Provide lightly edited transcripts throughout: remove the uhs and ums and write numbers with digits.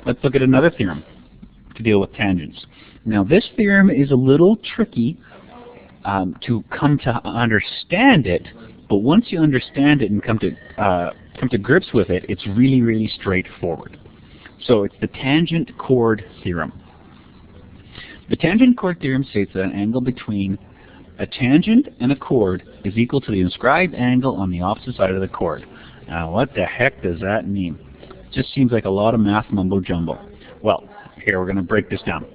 let's look at another theorem to deal with tangents. Now this theorem is a little tricky to come to understand it, but once you understand it and come to grips with it, it's really, really straightforward. So it's the tangent chord theorem. The tangent chord theorem states that an angle between a tangent and a chord is equal to the inscribed angle on the opposite side of the chord. Now what the heck does that mean? It just seems like a lot of math mumbo jumbo. Well, here we're going to break this down.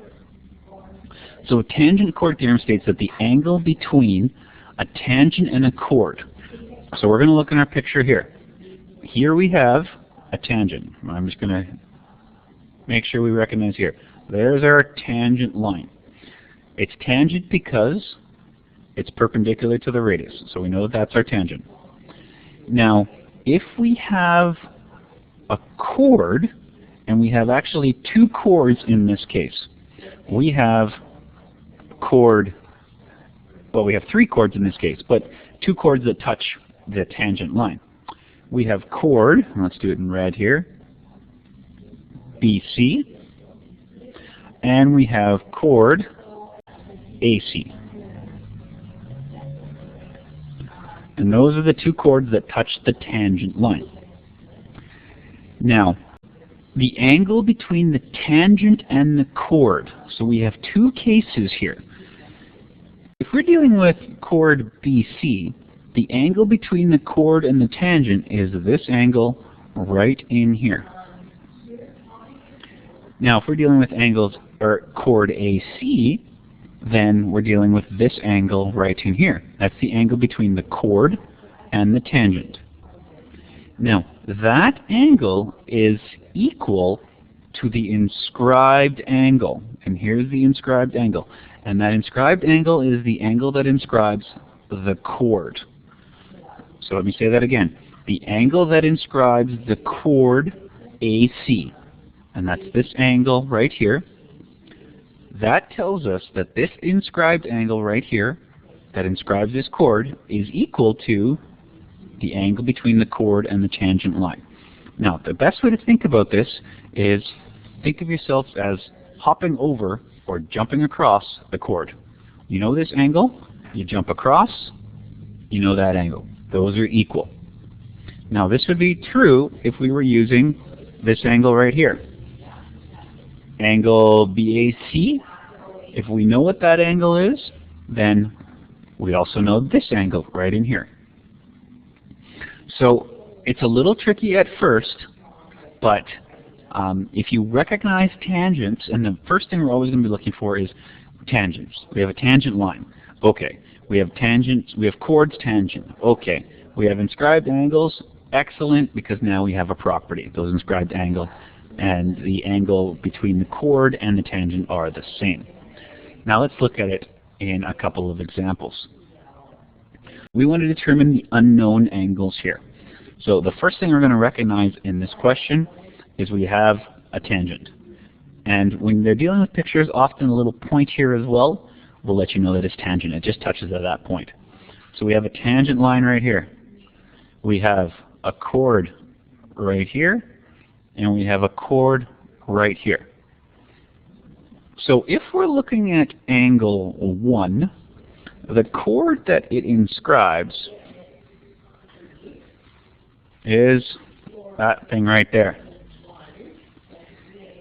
So a tangent chord theorem states that the angle between a tangent and a chord. So we're going to look in our picture here. Here we have a tangent. I'm just going to make sure we recognize here. There's our tangent line. It's tangent because it's perpendicular to the radius. So we know that that's our tangent. Now, if we have a chord, and we have actually two chords in this case. We have chord, well, we have three chords in this case, but two chords that touch the tangent line. We have chord, let's do it in red here, BC, and we have chord AC. And those are the two chords that touch the tangent line. Now, the angle between the tangent and the chord, so we have two cases here. If we're dealing with chord BC, the angle between the chord and the tangent is this angle right in here. Now, if we're dealing with angles or chord AC, then we're dealing with this angle right in here. That's the angle between the chord and the tangent. Now, that angle is equal to the inscribed angle. And here's the inscribed angle. And that inscribed angle is the angle that inscribes the chord. So let me say that again. The angle that inscribes the chord AC. And that's this angle right here. That tells us that this inscribed angle right here that inscribes this chord is equal to the angle between the chord and the tangent line. Now, the best way to think about this is think of yourself as hopping over or jumping across the chord. You know this angle, you jump across, you know that angle. Those are equal. Now, this would be true if we were using this angle right here. Angle BAC, if we know what that angle is, then we also know this angle right in here. So it's a little tricky at first, but if you recognize tangents, and the first thing we're always going to be looking for is tangents. We have a tangent line. Okay. We have tangents. We have chords, tangent. Okay. We have inscribed angles. Excellent, because now we have a property. Those inscribed angle and the angle between the chord and the tangent are the same. Now let's look at it in a couple of examples. We want to determine the unknown angles here. So the first thing we're going to recognize in this question is we have a tangent. And when they're dealing with pictures, often a little point here as well will let you know that it's tangent. It just touches at that point. So we have a tangent line right here. We have a chord right here, and we have a chord right here. So if we're looking at angle 1, the chord that it inscribes is that thing right there.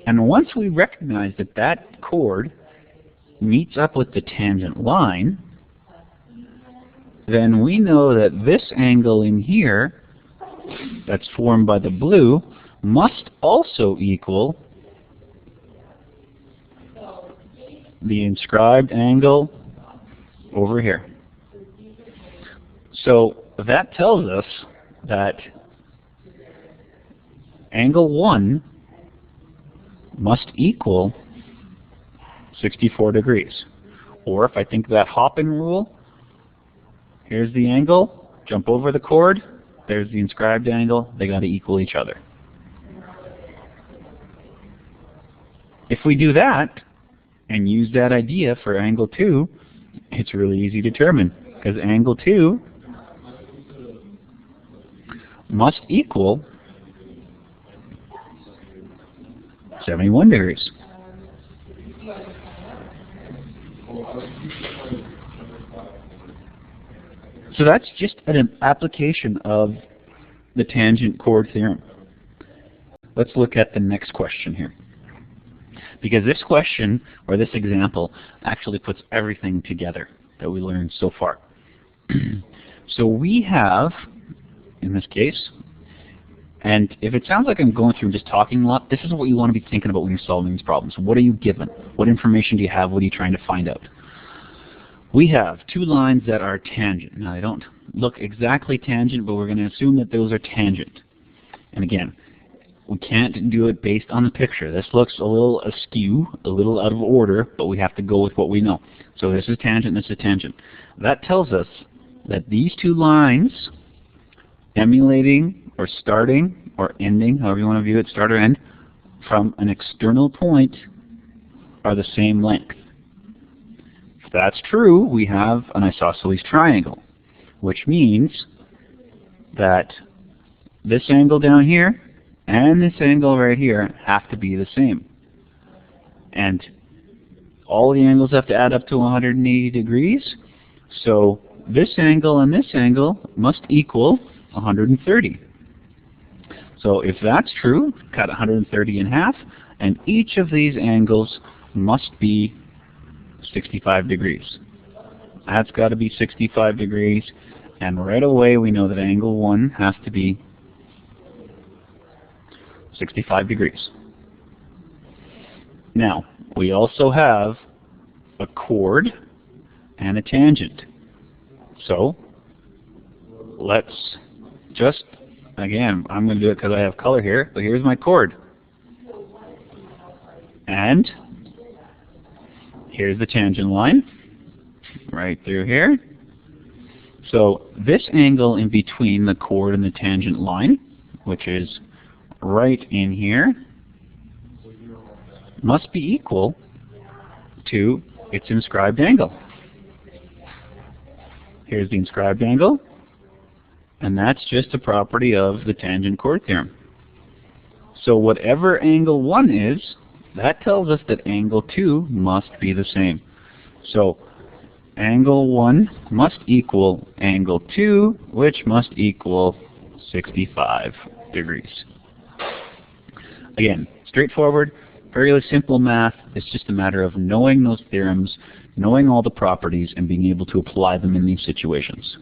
And once we recognize that that chord meets up with the tangent line, then we know that this angle in here that's formed by the blue must also equal the inscribed angle over here. So that tells us that angle 1 must equal 64 degrees. Or if I think that hopping rule, here's the angle, jump over the chord, there's the inscribed angle, they got to equal each other. If we do that and use that idea for angle 2, it's really easy to determine, because angle 2 must equal 71 degrees. So that's just an application of the tangent chord theorem. Let's look at the next question here. Because this question, or this example, actually puts everything together that we learned so far. So we have, in this case, and if it sounds like I'm going through and just talking a lot, this is what you want to be thinking about when you're solving these problems. What are you given? What information do you have? What are you trying to find out? We have two lines that are tangent. Now, they don't look exactly tangent, but we're going to assume that those are tangent. And again, we can't do it based on the picture. This looks a little askew, a little out of order, but we have to go with what we know. So this is tangent, this is tangent. That tells us that these two lines, emulating or starting or ending, however you want to view it, start or end, from an external point are the same length. If that's true, we have an isosceles triangle, which means that this angle down here and this angle right here have to be the same. And all the angles have to add up to 180 degrees. So this angle and this angle must equal 130. So if that's true, cut 130 in half, and each of these angles must be 65 degrees. That's got to be 65 degrees, and right away we know that angle 1 has to be 65 degrees. Now, we also have a chord and a tangent. So, let's just, again, I'm going to do it because I have color here, but here's my chord. And here's the tangent line, right through here. So this angle in between the chord and the tangent line, which is right in here, must be equal to its inscribed angle. Here's the inscribed angle, and that's just a property of the tangent chord theorem. So whatever angle 1 is, that tells us that angle 2 must be the same. So angle 1 must equal angle 2, which must equal 65 degrees. Again, straightforward, fairly simple math. It's just a matter of knowing those theorems, knowing all the properties, and being able to apply them in these situations.